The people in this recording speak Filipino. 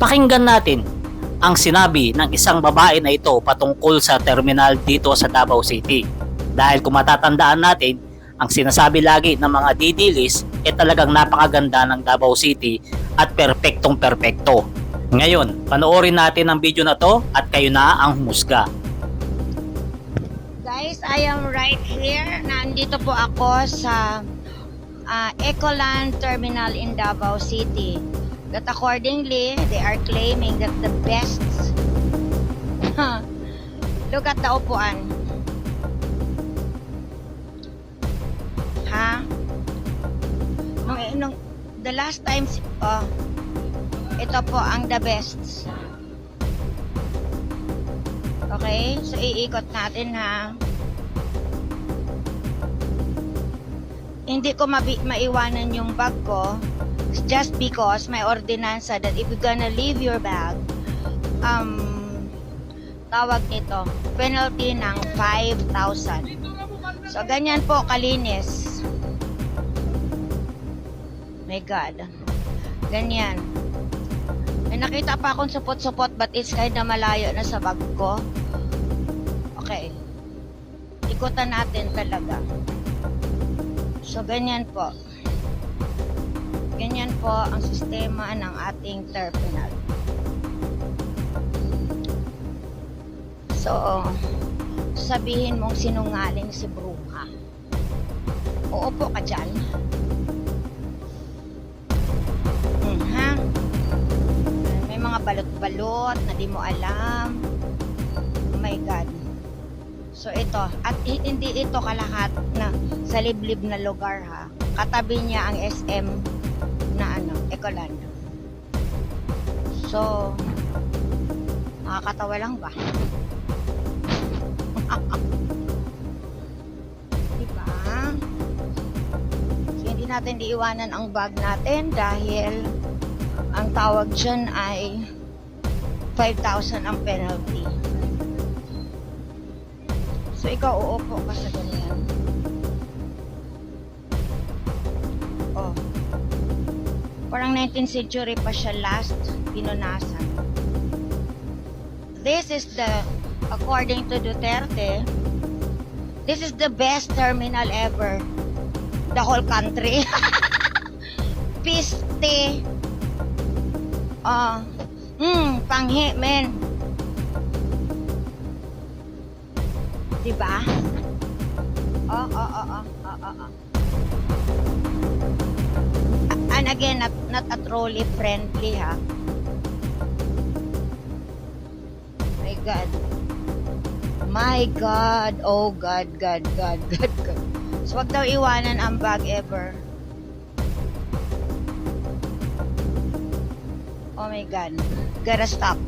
Pakinggan natin ang sinabi ng isang babae na ito patungkol sa terminal dito sa Davao City. Dahil kung matatandaan natin, ang sinasabi lagi ng mga didilis ay talagang napakaganda ng Davao City at perpektong perpekto. Ngayon, panoorin natin ang video na to at kayo na ang humusga. Guys, I am right here. Nandito po ako sa Ecoland Terminal in Davao City. That accordingly, they are claiming that the best. Look at the upuan. Ha? The last time, ito po ang the best. Okay? So, iikot natin ha. Hindi ko maiwanan yung bag ko just because may ordinansa that if you're gonna leave your bag, tawag nito, penalty ng 5,000. So, ganyan po kalinis. My God. Ganyan. May nakita pa akong supot-supot but it's kind na malayo na sa bag ko. Okay. Ikutan natin talaga. So, ganyan po. Ganyan po ang sistema ng ating terminal. So, sabihin mong sinungaling si bruha. Oo po ka dyan. Ha? May mga balot-balot na di mo alam. Oh my God. So ito, at hindi ito kalahat na sa liblib na lugar ha. Katabi niya ang SM na Ecoland. So, nakakatawa lang ba? Diba? So, hindi natin diiwanan ang bag natin dahil ang tawag dyan ay 5,000 ang penalty. So, ikaw uupo ka sa ganyan. Oh. Parang 19th century pa siya last pinunasan. This is according to Duterte, this is the best terminal ever. The whole country. Piste. Panghi, men. Diba? And again, not a trolley friendly ha. My God. My God. Oh God. So wag daw iwanan ang bag ever. Oh my God. Gotta stop.